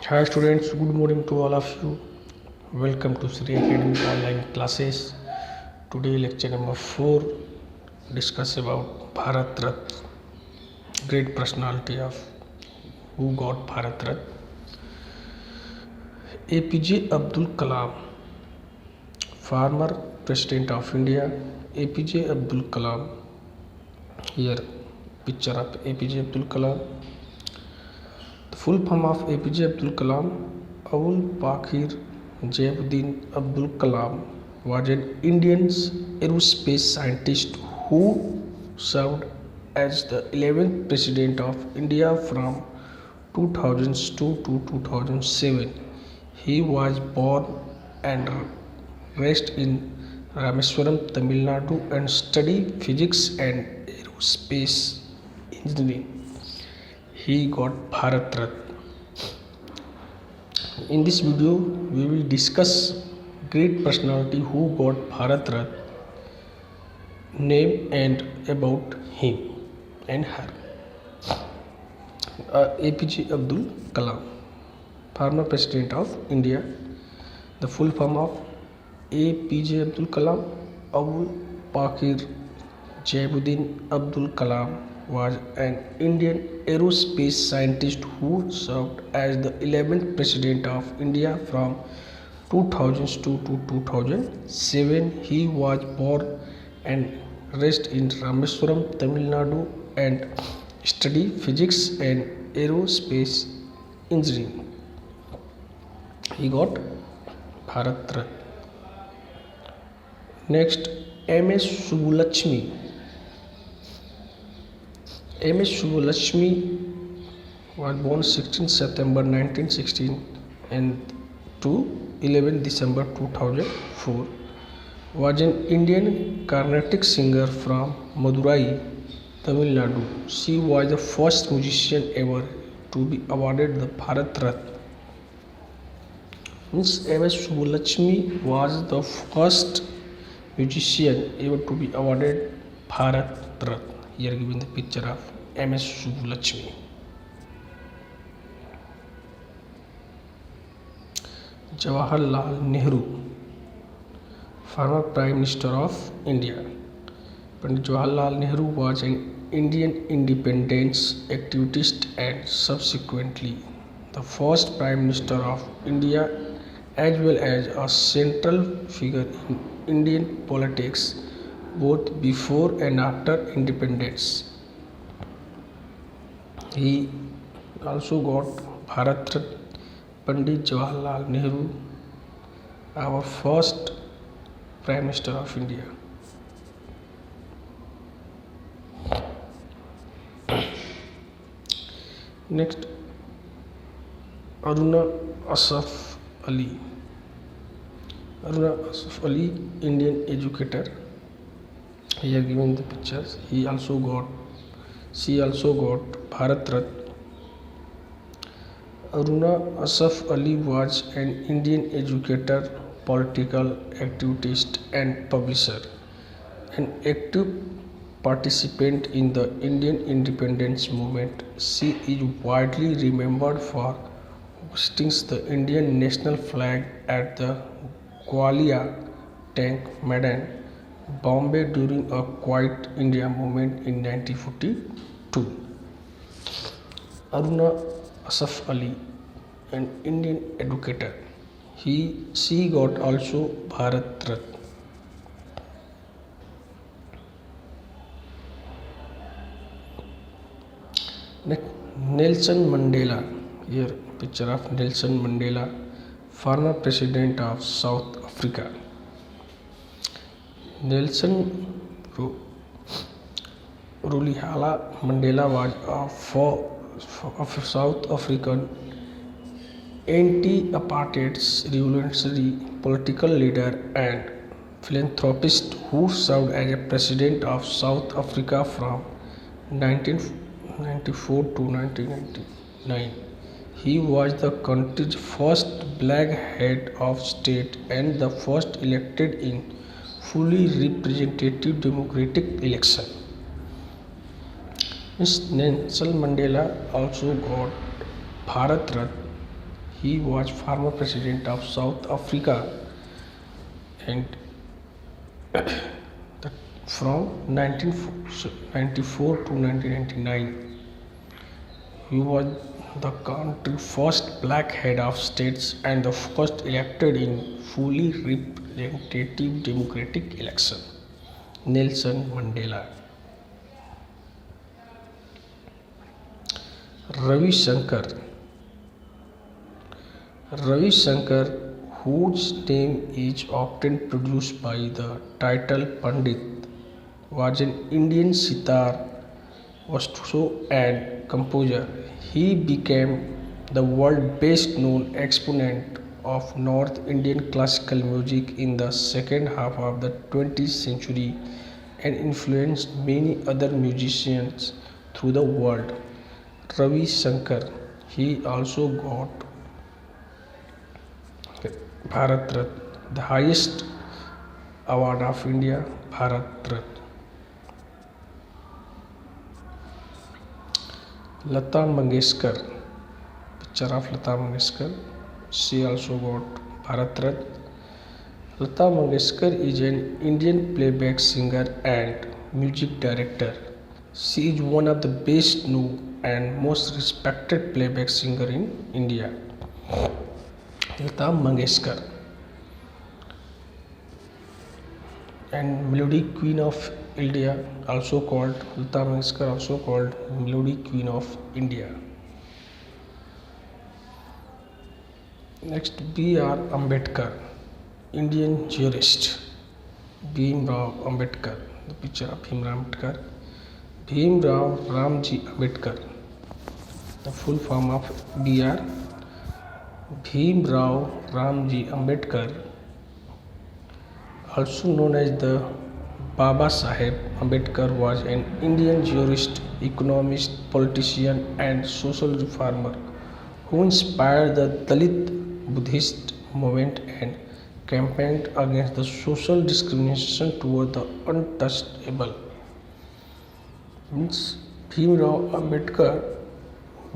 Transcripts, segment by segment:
Hi students, good morning to all of you. Welcome to Sri Academy online classes. Today lecture number 4 discuss about Bharat Ratna, great personality of who got Bharat Ratna. APJ Abdul Kalam, former President of India. APJ Abdul Kalam. Here picture of APJ Abdul Kalam. The full form of APJ Abdul Kalam, Abul Pakir Jainuddin Abdul Kalam, was an Indian aerospace scientist who served as the 11th President of India from 2002 to 2007. He was born and raised in Rameswaram, Tamil Nadu, and studied physics and aerospace engineering. He got Bharat Ratna. In this video, we will discuss great personality who got Bharat Ratna, name and about him and her. APJ Abdul Kalam, former President of India. The full form of APJ Abdul Kalam, Abul Pakir Jainuddin Abdul Kalam, was an Indian aerospace scientist who served as the 11th President of India from 2002 to 2007. He was born and raised in Rameswaram, Tamil Nadu, and studied physics and aerospace engineering. He got Bharat Ratna. Next, M.S. Subbulakshmi. M.S. Subbulakshmi was born 16 September 1916 and to 11 December 2004. Was an Indian Carnatic singer from Madurai, Tamil Nadu. She was the first musician ever to be awarded the Bharat Ratna. M.S. Subbulakshmi was the first musician ever to be awarded Bharat Ratna. Here given the picture of M.S. Subbulakshmi. Jawaharlal Nehru, former Prime Minister of India. Pandit Jawaharlal Nehru was an Indian independence activist and subsequently the first Prime Minister of India, as well as a central figure in Indian politics both before and after independence. He also got Bharat Ratna. Pandit Jawaharlal Nehru, our first Prime Minister of India. Next, Aruna Asaf Ali. Aruna Asaf Ali, Indian educator. Here given the pictures. She also got Bharat Ratna. Aruna Asaf Ali was an Indian educator, political activist and publisher, an active participant in the Indian independence movement. She is widely remembered for hoisting the Indian national flag at the Gwalior Tank Maidan, Bombay during a Quiet India movement in 1942. Aruna Asaf Ali, an Indian educator. She got also Bharat Ratna. Next, Nelson Mandela. Here picture of Nelson Mandela, former President of South Africa. Nelson Rolihlahla Mandela was a South African anti-apartheid revolutionary political leader and philanthropist who served as a president of South Africa from 1994 to 1999. He was the country's first black head of state and the first elected in fully representative democratic election. Nelson Mandela also got Bharat Ratna. He was former president of South Africa and from 1994 to 1999. He was the country's first black head of states and the first elected in fully representative democratic election. Nelson Mandela. Ravi Shankar. Ravi Shankar, whose name is often produced by the title Pandit, was an Indian sitar virtuoso and composer. He became the world's best known exponent of North Indian classical music in the second half of the 20th century and influenced many other musicians through the world. Ravi Shankar. He also got Bharat Ratna, the highest award of India, Bharat Ratna. Lata Mangeshkar, picture of Lata Mangeshkar. She also got Bharat Ratna. Lata Mangeshkar is an Indian playback singer and music director. She is one of the best known and most respected playback singer in India. Lata Mangeshkar and Melody Queen of India, also called Lata Mangeshkar, also called Melody Queen of India. Next, B.R. Ambedkar, Indian jurist. Bhimrao Ambedkar, the picture of Bhimrao Ambedkar. Bhimrao Ramji Ambedkar, the full form of B.R. Bhimrao Ramji Ambedkar, also known as the Baba Saheb Ambedkar, was an Indian jurist, economist, politician, and social reformer who inspired the Dalit Buddhist movement and campaigned against the social discrimination toward the untouchable. Means Bhimrao Ambedkar,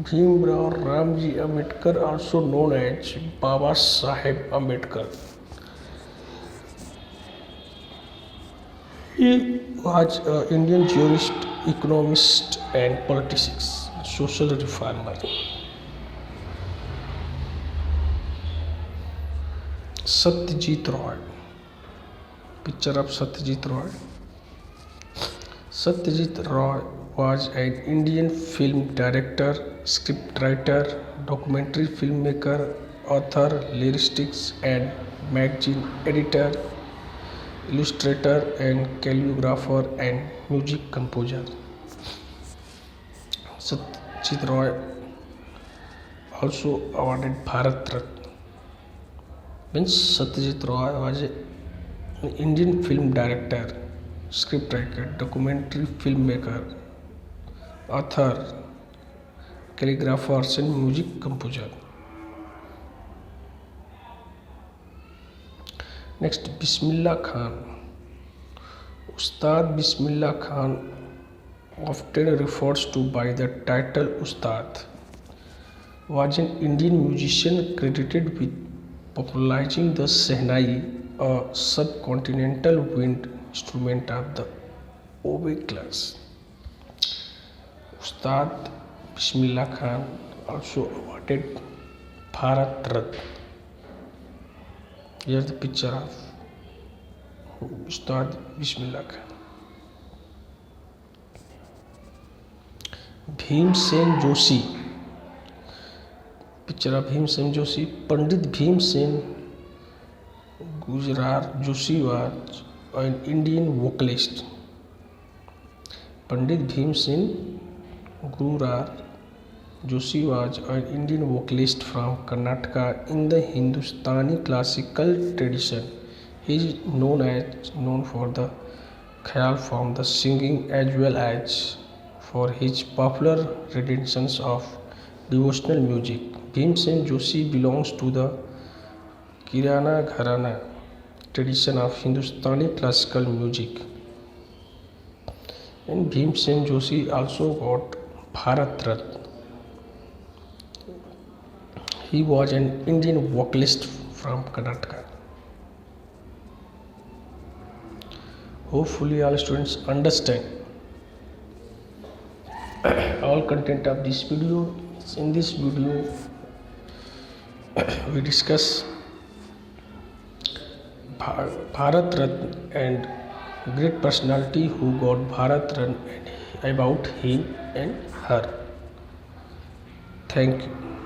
Bhimrao Ramji Ambedkar, also known as Baba Saheb Ambedkar. He was an Indian jurist, economist, and politician, social reformer. Satyajit Roy, picture of Satyajit Roy. Satyajit Roy was an Indian film director, scriptwriter, documentary filmmaker, author, lyricist, and magazine editor, illustrator, and calligrapher and music composer. Satyajit Roy also awarded Bharat Ratna. Means Satyajit Roy was an Indian film director, scriptwriter, documentary filmmaker, author, calligrapher, and music composer. Next, Bismillah Khan. Ustad Bismillah Khan, often referred to by the title Ustad, was an Indian musician credited with popularizing the Shehnai, a subcontinental wind instrument of the oboe class. Ustad Bismillah Khan also awarded Bharat Ratna. Here's the picture of Ustad Bismillah Khan. Bhimsen Joshi, picture of Bhimsen Joshi. Pandit Bhimsen Gujrar Joshi was an Indian vocalist. Pandit Bhimsen Gujrar Joshi was an Indian vocalist from Karnataka in the Hindustani classical tradition. He is known for the khayal from the singing as well as for his popular renditions of devotional music. Bhimsen Joshi belongs to the Kirana Gharana tradition of Hindustani classical music. And Bhimsen Joshi also got Bharat Ratna. He was an Indian vocalist from Karnataka. Hopefully all students understand all content of this video. In this video we discuss Bharat Ratna and great personality who got Bharat Ratna and about him and her. Thank you.